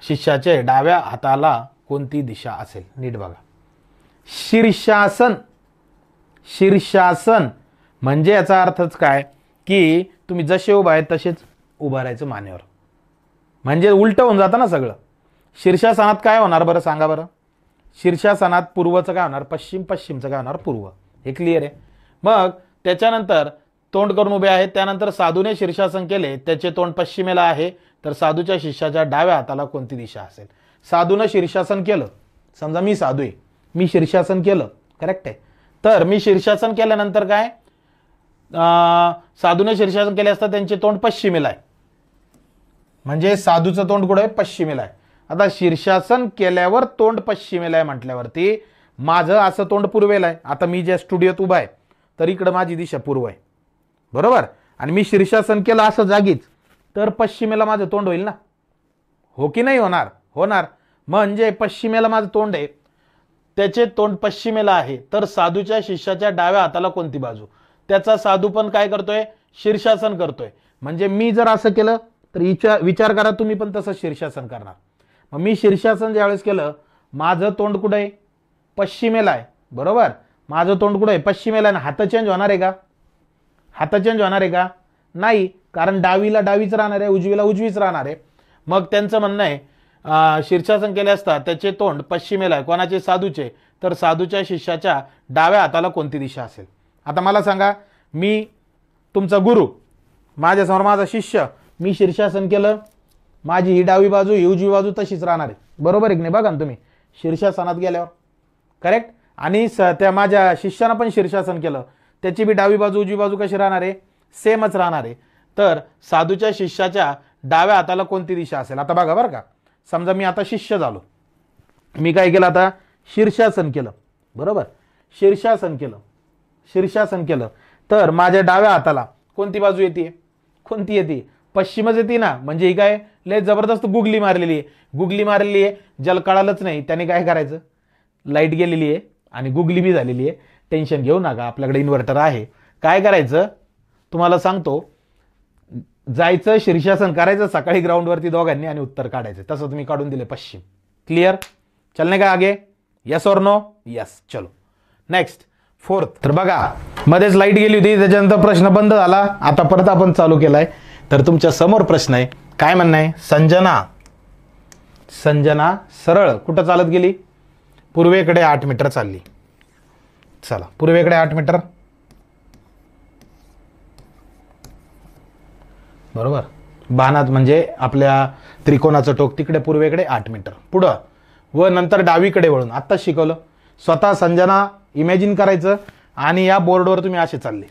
शिष्याचे डाव्या हाताला कोणती दिशा असेल. नीट बघा. शीर्षासन, शीर्षासन म्हणजे याचा अर्थच काय की तुम्ही जसे उभा आहे तसेच उभा राहायचं मानेवर. म्हणजे उलट होऊन जातं ना सगळं. शीर्षासनात काय होणार बरं सांगा बरं. शीर्षासनात पूर्वचं काय होणार, पश्चिम, पश्चिमचं काय होणार, पूर्व. हे क्लिअर आहे. मग त्याच्यानंतर तोंड करून उभे आहेत. त्यानंतर साधूने शीर्षासन केले, त्याचे तोंड पश्चिमेला आहे, तर साधूच्या शिष्याच्या डाव्या हाताला कोणती दिशा असेल. साधूनं शीर्षासन केलं, समजा मी साधू आहे, मी शीर्षासन केलं. करेक्ट आहे. तर मी शीर्षासन केल्यानंतर काय, साधूने शीर्षासन केले असता त्यांचे तोंड पश्चिमेला आहे, म्हणजे साधूचं तोंड कुठे आहे, पश्चिमेला आहे. आता शीर्षासन केल्यावर तोंड पश्चिमेला आहे म्हटल्यावरती माझं असं तोंड पूर्वेला आहे. आता मी ज्या स्टुडिओत उभा आहे तर इकडं माझी दिशा पूर्व आहे. बरोबर. आणि मी शीर्षासन केलं असं जागीच, तर पश्चिमेला माझं तोंड होईल ना, हो की नाही होणार, होणार. म्हणजे पश्चिमेला माझं तोंड आहे, त्याचे तोंड पश्चिमेला आहे, तर साधूच्या शिष्याच्या डाव्या हाताला कोणती बाजू, त्याचा साधू पण काय करतोय, शीर्षासन करतोय. म्हणजे मी जर असं केलं तर विचार करा तुम्ही पण तसं शीर्षासन करणार. मग मी शीर्षासन ज्यावेळेस केलं, माझं तोंड कुठे आहे, पश्चिमेला आहे. बरोबर. माझं तोंड कुठे आहे, पश्चिमेला आहे. हात चेंज होणार आहे का, हात चेंज होणार आहे का, नाही, कारण डावीला डावीच राहणार आहे, उजवीला उजवीच राहणार आहे. मग त्यांचं म्हणणं आहे शीर्षासन केले असता त्याचे तोंड पश्चिमेला आहे, कोणाचे, साधूचे, तर साधूच्या शिष्याच्या डाव्या हाताला कोणती दिशा असेल. आता मला सांगा, मी तुमचा गुरु, माझ्यासमोर माझा शिष्य, मी शीर्षासन केलं, माझी ही डावी बाजू ही उजवी बाजू तशीच राहणार आहे. बरोबर आहे की नाही, बघा ना तुम्ही शीर्षासनात गेल्यावर. करेक्ट. आणि त्या माझ्या शिष्यानं पण शीर्षासन केलं, त्याची बी डावी बाजू उजवी बाजू कशी राहणार आहे, सेमच राहणार आहे. तर साधूच्या शिष्याच्या डाव्या हाताला कोणती दिशा असेल. आता बघा बरं का, समजा मी आता शिष्य झालो, मी काय केलं, आता शीर्षासन केलं. बरोबर. शीर्षासन केलं, शीर्षासन केलं, तर माझ्या डाव्या हाताला कोणती बाजू येते, कोणती येते, पश्चिमच येते ना, म्हणजे ही काय लय जबरदस्त गुगली मारलेली आहे. गुगली मारलेली आहे, ज्याला कळालंच नाही त्याने काय करायचं, लाईट गेलेली आहे आणि गुगली बी झालेली आहे, टेन्शन घेऊ नका, आपल्याकडे इन्व्हर्टर आहे. काय करायचं तुम्हाला सांगतो, जायचं शीर्षासन करायचं सकाळी ग्राउंडवरती दोघांनी आणि उत्तर काढायचं. तसं तुम्ही काढून दिले पश्चिम. क्लियर, चलने का आगे, यस और नो, यस. चलो नेक्स्ट फोर्थ. तर बघा मध्येच लाईट गेली होती, त्याच्यानंतर प्रश्न बंद झाला, आता परत आपण चालू केलाय. तर तुमच्या समोर प्रश्न आहे, काय म्हणणं आहे, संजना सरळ कुठं चालत गेली, पूर्वेकडे 8 मीटर चालली. चला पूर्वेकडे 8 मीटर, बरोबर. बाणात म्हणजे आपल्या त्रिकोणाचं टोक तिकडे पूर्वेकडे 8 मीटर पुढं, व नंतर डावीकडे वळून. आत्ताच शिकवलं, स्वतः संजना इमॅजिन करायचं आणि या बोर्डवर तुम्ही असे चालले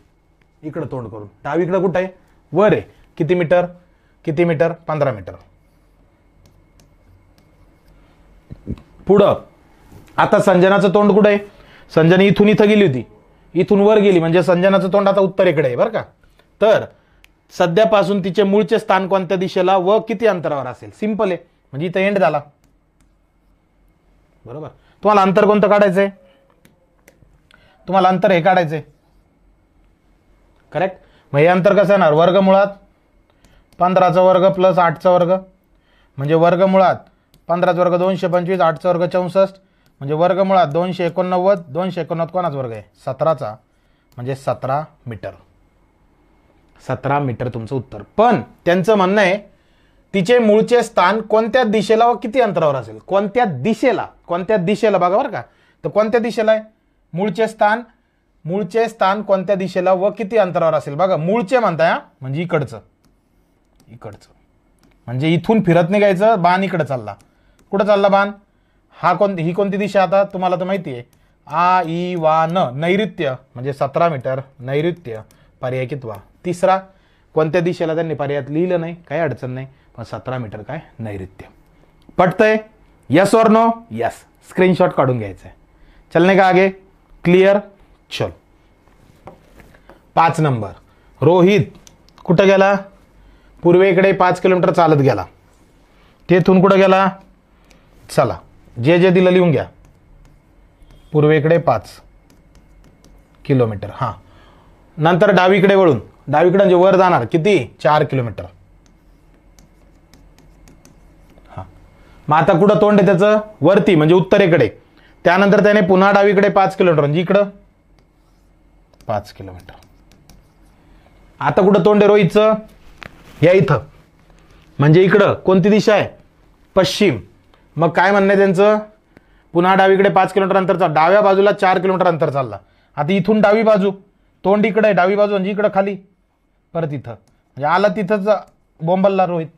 इकडं तोंड करून. डावीकडे कुठं आहे, वर आहे. किती मीटर, 15 मीटर पुढं. आता संजनाचं तोंड कुठं आहे, संजना इथून इथं गेली होती, इथून वर गेली, म्हणजे संजनाचं तोंड आता उत्तरेकडे आहे बरं का. तर सध्यापासून तिचे मूळचे स्थान कोणत्या दिशेला व किती अंतरावर असेल, सिंपल आहे, म्हणजे इथं एंड झाला, बरोबर. तुम्हाला अंतर कोणतं काढायचंय, तुम्हाला अंतर हे काढायचंय, करेक्ट. मग हे अंतर कसं येणार, वर्गमुळात 15चा वर्ग प्लस 8चा वर्ग, म्हणजे वर्गमुळात 15चा वर्ग 225, 8चा वर्ग 64, म्हणजे वर्गमुळात 289. 289 कोणाचा वर्ग आहे, 17चा, म्हणजे 17 मीटर. 17 मीटर तुमचं उत्तर. पण त्यांचं म्हणणं आहे तिचे मूळचे स्थान कोणत्या दिशेला व किती अंतरावर असेल. कोणत्या दिशेला, कोणत्या दिशेला बघा बरं का. तर कोणत्या दिशेला आहे, मूळचे स्थान कोणत्या दिशेला व किती अंतरावर असेल. बघा मूळचे म्हणताय, म्हणजे इकडचं, म्हणजे इथून फिरत निघायचं, बाण इकडे चालला. कुठं चालला बाण, ही कोणती दिशा, आता तुम्हाला तर माहिती आहे, आ इ वा न, नैऋत्य, म्हणजे 17 मीटर नैऋत्य, पर्याय कितवा, तिसरा. कोणत्या दिशेला त्यांनी पर्यायात लिहिलं नाही, काही अडचण नाही, पण 17 मीटर काय नैऋत्य. पटतंय, यस और नो, यस. स्क्रीनशॉट काढून घ्यायचं आहे. चलने का आगे, क्लियर. चल 5 नंबर, रोहित कुठं गेला, पूर्वेकडे 5 किलोमीटर चालत गेला. तेथून कुठं गेला, चला जे दिलं लिहून घ्या, पूर्वेकडे 5 किलोमीटर. हां, नंतर डावीकडे वळून, डावीकडे म्हणजे वर जाणार, किती, 4 किलोमीटर. हां, मग आता कुठं तोंड आहे त्याचं, वरती, म्हणजे उत्तरेकडे. त्यानंतर त्याने पुन्हा डावीकडे 5 किलोमीटर, म्हणजे इकडं 5 किलोमीटर. आता कुठं तोंड आहे रोहितचं, या इथं, म्हणजे इकडं कोणती दिशा आहे, पश्चिम. मग काय म्हणणं आहे त्यांचं, पुन्हा डावीकडे 5 किलोमीटर अंतर चालला, डाव्या बाजूला 4 किलोमीटर अंतर चालला. आता इथून डावी बाजू, तोंड इकडे आहे, डावी बाजू म्हणजे इकडं खाली, परत इथं, म्हणजे आला तिथंच बोंबलला रोहित,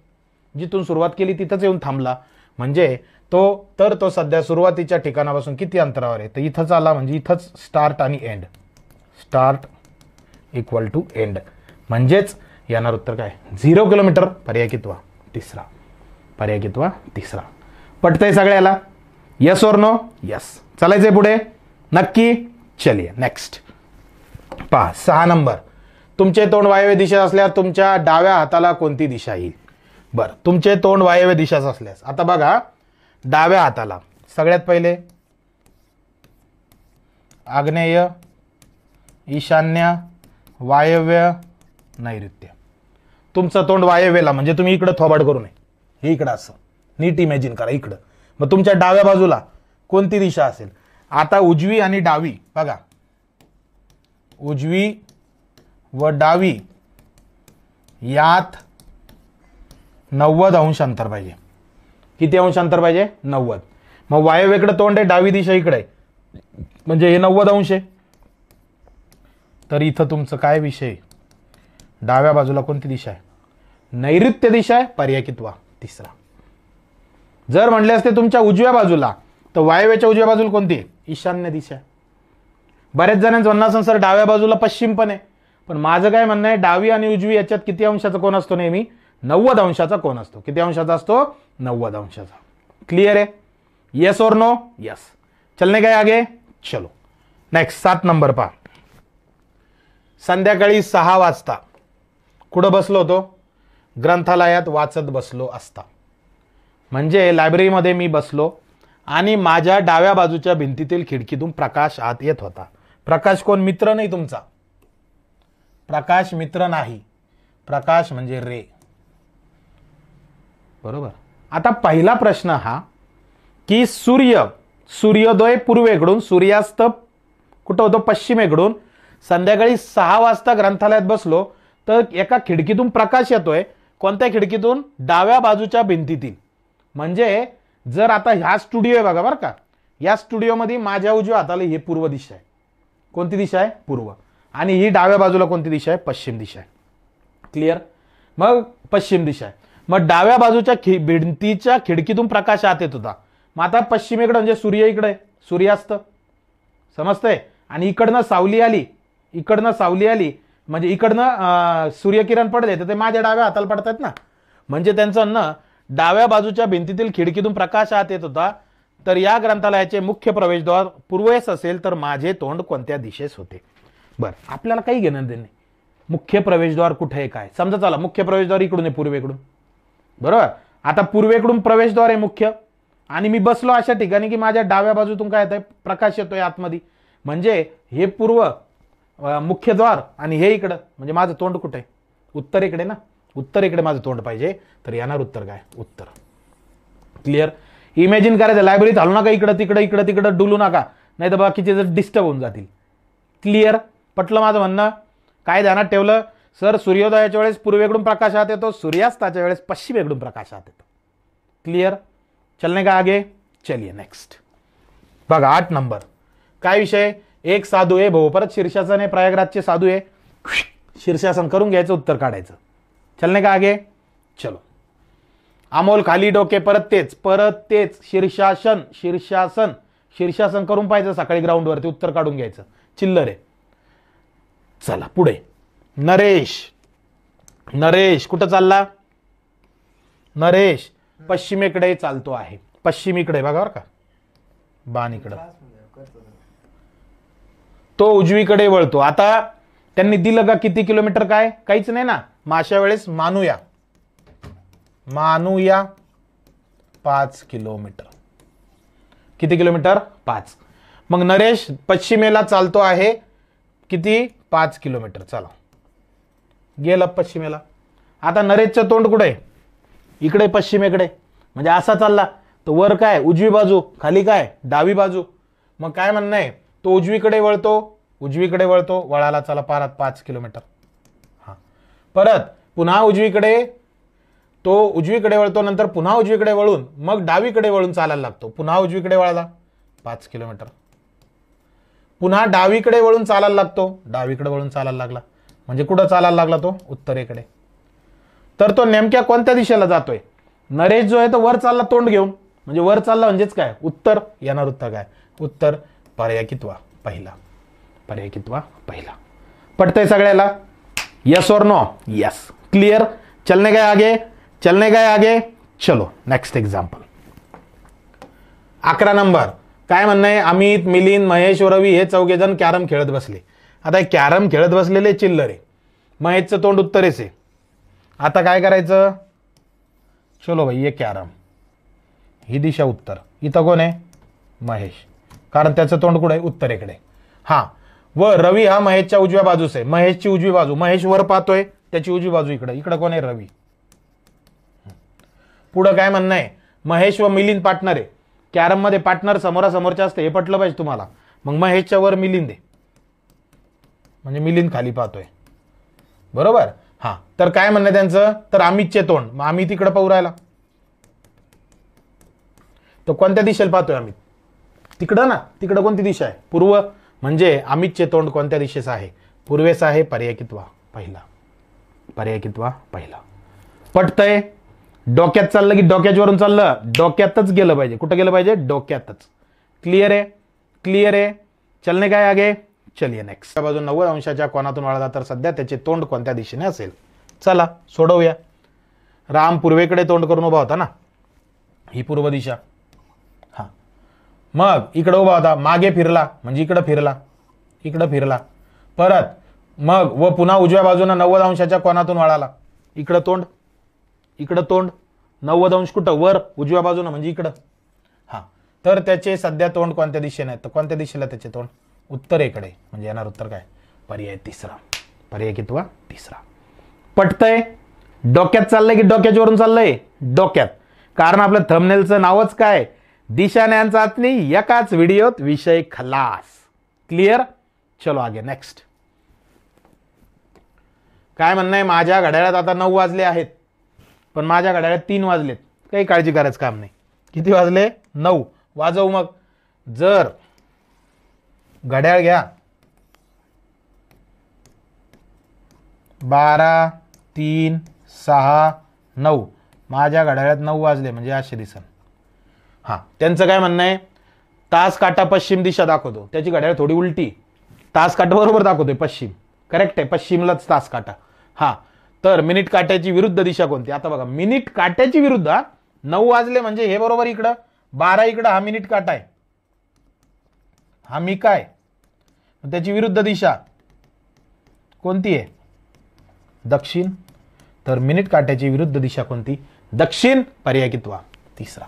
जिथून सुरुवात केली तिथंच येऊन थांबला. म्हणजे तो सध्या सुरुवातीच्या ठिकाणापासून किती अंतरावर आहे, तर इथंच आला, म्हणजे इथंच स्टार्ट आणि end, start equal to end, म्हणजेच येणार उत्तर काय, 0 किलोमीटर. पर्याय कितवा, तिसरा. पर्याय कितवा, तिसरा. पटतंय सगळ्याला, यस और नो, यस. चालायचंय पुढे नक्की. चलिए नेक्स्ट पहा, 6 नंबर. तुमचे तोंड वायव्य दिशा असल्यास तुमच्या डाव्या हाताला कोणती दिशा येईल. बरं, तुमचे तोंड वायव्य दिशाच असल्यास, आता बघा डाव्या हाताला सगळ्यात पहिले आग्नेय, ईशान्य, वायव्य, नैऋत्य. तुमचं तोंड वायव्यला, म्हणजे तुम्ही इकडं थोबाड करू नये, हे इकडं असं नीट इमॅजिन करा इकडं. मग तुमच्या डाव्या बाजूला कोणती दिशा असेल. आता उजवी आणि डावी बघा, उजवी व डावी यात 90 अंश अंतर पाहिजे. किती अंश अंतर पाहिजे, 90. मग वायव्येकडे तोंड आहे, डावी दिशा इकडे आहे, म्हणजे हे 90 अंश आहे. तर इथं तुमचं काय विषय, डाव्या बाजूला कोणती दिशा आहे, नैऋत्य दिशा आहे. पर्याय कितवा, तिसरा. जर म्हणले असते तुमच्या उजव्या बाजूला, तर वायव्याच्या उजव्या बाजूला कोणती, ईशान्य दिशा. बरेच जणांचं म्हणणं असं सर डाव्या बाजूला पश्चिम पण आहे, पण माझं काय म्हणणं आहे, डावी आणि उजवी याच्यात किती अंशाचा कोन असतो, नेहमी 90 अंशाचा कोन असतो. किती अंशाचा असतो, 90 अंशाचा. क्लियर आहे, येस और नो, यस. चलने का आगे, चलो नेक्स्ट 7 नंबर पहा. संध्याकाळी 6 वाजता कुठं बसलो होतो, ग्रंथालयात वाचत बसलो असता. म्हणजे लायब्ररीमध्ये मी बसलो आणि माझ्या डाव्या बाजूच्या भिंतीतील खिडकीतून प्रकाश आत येत होता. प्रकाश कोण? मित्र नाही तुमचा. प्रकाश मित्र नाही. प्रकाश म्हणजे रे. बरोबर. आता पहिला प्रश्न हा की सूर्योदय पूर्वेकडून, सूर्यास्त कुठं होतो? पश्चिमेकडून. संध्याकाळी 6 वाजता ग्रंथालयात बसलो तर एका खिडकीतून प्रकाश येतोय. कोणत्या खिडकीतून? डाव्या बाजूच्या भिंतीतील. म्हणजे जर आता ह्या स्टुडिओ आहे बघा बरं का, या स्टुडिओमध्ये माझ्या उजव्या हाताला ही पूर्व दिशा आहे. कोणती दिशा आहे? पूर्व. आणि ही डाव्या बाजूला कोणती दिशा आहे? पश्चिम दिशा आहे. क्लिअर? मग पश्चिम दिशा आहे. मग डाव्या बाजूच्या भिंतीच्या खिडकीतून प्रकाश आत येत होता. मग आता पश्चिमेकडे म्हणजे सूर्य इकडे, सूर्यास्त. समजतंय? आणि इकडनं सावली आली, इकडनं सावली आली म्हणजे इकडनं सूर्यकिरण पडले तर ते माझ्या डाव्या हाताला पडतात ना. म्हणजे त्यांचं म्हणणं डाव्या बाजूच्या भिंतीतील खिडकीतून प्रकाश आत येत होता. तर या ग्रंथालयाचे मुख्य प्रवेशद्वार पूर्वेस असेल तर माझे तोंड कोणत्या दिशेस होते? बरं, आपल्याला काही घेणं देणं नाही मुख्य प्रवेशद्वार कुठे आहे काय. समजा चला मुख्य प्रवेशद्वार इकडून आहे, पूर्वेकडून. बरोबर. आता पूर्वेकडून प्रवेशद्वार आहे मुख्य आणि मी बसलो अशा ठिकाणी की माझ्या डाव्या बाजूतून काय येतंय? प्रकाश येतोय आतमध्ये. म्हणजे हे पूर्व मुख्य द्वार आणि हे इकडं. म्हणजे माझं तोंड कुठे आहे? उत्तरेकडे ना. उत्तरेकडे माझं तोंड पाहिजे. तर येणार उत्तर काय? उत्तर. क्लिअर? इमॅजिन करायचं, लायब्ररीत हलू नका, इकडं तिकडं डुलू नका, नाही तर बाकीचे जर डिस्टर्ब होऊन जातील. क्लिअर? पटलं माझं म्हणणं? काय ध्यानात ठेवलं? सर सूर्योदयाच्या वेळेस पूर्वेकडून प्रकाश आत येतो, सूर्यास्ताच्या वेळेस पश्चिमेकडून प्रकाश आत येतो. क्लिअर? चलने का आगे? चलिए नेक्स्ट. बघा 8 नंबर. काय विषय? एक साधू आहे भाऊ, परत शीर्षासन आहे, प्रयागराजचे साधू आहे. शीर्षासन करून घ्यायचं, उत्तर काढायचं. चलने का आगे? चलो. अमोल खाली डोके, परत तेच. शीर्षासन करून पाहिजे सकाळी ग्राउंडवरती, उत्तर काढून घ्यायचं. चिल्लर आहे. चला पुढे. नरेश कुठं चालला? नरेश पश्चिमेकडे चालतो आहे. पश्चिमेकडे बघा बरं का, बाण इकडं. तो उजवीकडे वळतो. आता त्यांनी दिलं का किती किलोमीटर? काय? काहीच नाही ना. मग अशा वेळेस मानूया 5 किलोमीटर. किती किलोमीटर? 5. मग नरेश पश्चिमेला चालतो आहे किती? 5 किलोमीटर. चला गेलं पश्चिमेला. आता नरेशचं तोंड कुठे आहे? इकडे पश्चिमेकडे. म्हणजे असा चालला तर वर काय? उजवी बाजू. खाली काय? डावी बाजू. मग काय म्हणणं आहे? तो उजवीकडे वळतो. वळाला चला परत 5 किलोमीटर. हा, परत पुन्हा उजवीकडे. तो उजवीकडे वळतो, नंतर पुन्हा उजवीकडे वळून मग डावीकडे वळून चालायला लागतो. पुन्हा उजवीकडे वळाला 5 किलोमीटर. पुन्हा डावीकडे वळून चालायला लागतो. डावीकडे वळून चालायला लागला म्हणजे कुठं चालायला लागला? तो उत्तरेकडे. तर तो नेमक्या कोणत्या दिशेला जातोय? नरेश जो आहे तो वर चालला तोंड घेऊन. म्हणजे वर चालला म्हणजेच काय? उत्तर. येणार उत्तर काय? उत्तर पर्याय कितवा? पहिला. पर्याय कितवा? पहिला. पटतंय सगळ्याला? यस और नो? यस. क्लियर? चलने गए आगे? चलो नेक्स्ट एग्जाम्पल. 11 नंबर. काय म्हणणं आहे? अमित, मिलिंद, महेश व रवी हे 4 जण कॅरम खेळत बसले. आता कॅरम खेळत बसलेले चिल्लर आहे. महेशचं तोंड उत्तरेस आहे. आता काय करायचं? चलो भाई, ये कॅरम, ही दिशा उत्तर. इथं कोण आहे? महेश, कारण त्याचं तोंड कुठे आहे? उत्तरेकडे. हा, व रवी हा महेशच्या उजव्या बाजूस आहे. महेशची उजवी बाजू. महेश वर पाहतोय, त्याची उजवी बाजू इकडे. इकडे कोण आहे? रवी. पुढं काय म्हणणं आहे? महेश व मिलिंद पार्टनर आहे. कॅरम मध्ये पार्टनर समोरासमोरचे असते, हे पटलं पाहिजे तुम्हाला. मग महेशच्या वर मिलिंद आहे म्हणजे मिलिंद खाली पाहतोय. बरोबर. हा, तर काय म्हणणं त्यांचं? तर अमितचे तोंड. मग अमित इकडे पाहू राहिला. तो कोणत्या दिशेला पाहतोय अमित? तिकडं ना. तिकडं कोणती दिशा आहे? पूर्व. म्हणजे अमितचे तोंड कोणत्या दिशेस आहे? पूर्वेस आहे. पर्याय कितवा? पहिला. पर्याय कितवा? पहिला. पटतंय? डोक्यात चाललं की डोक्याच्यावरून चाललं? डोक्यातच गेलं पाहिजे. कुठं गेलं पाहिजे? डोक्यातच. क्लिअर आहे? क्लिअर आहे. चलने काय आगे? चलिए नेक्स्ट. बाजू 90 अंशाच्या कोनातून वळला तर सध्या त्याचे तोंड कोणत्या दिशेने असेल? चला सोडवूया. राम पूर्वेकडे तोंड करून उभा होता ना, ही पूर्व दिशा. हा, मग इकडे उभा होता, मागे फिरला म्हणजे इकडे फिरला. परत मग व पुन्हा उजव्या बाजूने 90 अंशाच्या कोनातून वळाला. इकडे तोंड. इकडं तोंड, 90 अंश कुठं वर उजव्या बाजूनं म्हणजे इकडं. हा, तर त्याचे सध्या तोंड कोणत्या दिशेने आहेत, तर कोणत्या दिशेला त्याचे तोंड, उत्तरेकडे. म्हणजे येणार उत्तर काय, पर्याय तिसरा. पर्याय कितवा, तिसरा. पटतंय? डोक्यात चाललंय की डोक्याच्या वरून चाललंय, डोक्यात. कारण आपल्या थंबनेलचं नावच काय, दिशाज्ञान चाचणी एकाच व्हिडिओत विषय खलास. क्लिअर? चलो आगे नेक्स्ट. काय म्हणणं आहे, माझ्या घड्याळात आता 9 वाजले आहेत, पण माझ्या घड्याळात 3 वाजलेत. काही काळजी करायचं काम नाही. किती वाजले, 9. वाजव मग. जर घड्याळ घ्या 12, 3, 6, 9, माझ्या घड्याळात 9 वाजले म्हणजे असे दिसन. हा, त्यांचं काय म्हणणं आहे, तास काटा पश्चिम दिशा दाखवतो, त्याची घड्याळ थोडी उलटी. तास काटा बरोबर दाखवतोय पश्चिम, करेक्ट आहे, पश्चिमलाच तास काटा. हा, तर मिनिट काट्याची विरुद्ध दिशा कोणती, आता बघा मिनिट काट्याची विरुद्ध. 9 वाजले म्हणजे हे बरोबर इकडं, 12 इकडं, हा मिनिट काटा आहे, हा मी काय, त्याची विरुद्ध दिशा कोणती आहे, दक्षिण. तर मिनिट काट्याची विरुद्ध दिशा कोणती, दक्षिण. पर्याय कितवा, तिसरा.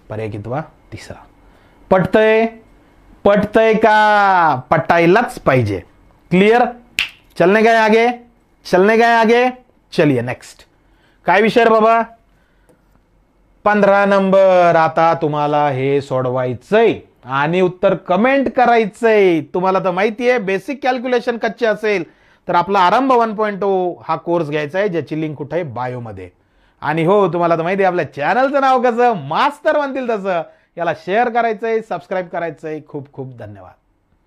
पर्याय कितवा, तिसरा. पटतंय? पटतंय का, पटायलाच पाहिजे. क्लियर? चलने गए आगे, चलने गए आगे. चलिए नेक्स्ट. काय विषय रे बाबा, 15 नंबर. आता तुम्हाला हे सोडवायचंय आणि उत्तर कमेंट करायचंय. तुम्हाला तर माहिती आहे बेसिक कॅल्क्युलेशन कच्चे असेल तर आपला आरंभ 1.0 हा कोर्स घ्यायचा आहे, ज्याची लिंक कुठे आहे, बायोमध्ये. आणि हो, तुम्हाला तर माहिती आहे आपल्या चॅनलचं नाव कसं, मास्तर म्हणतील तसं. याला शेअर करायचंय, सबस्क्राईब करायचंय. खूप खूप धन्यवाद.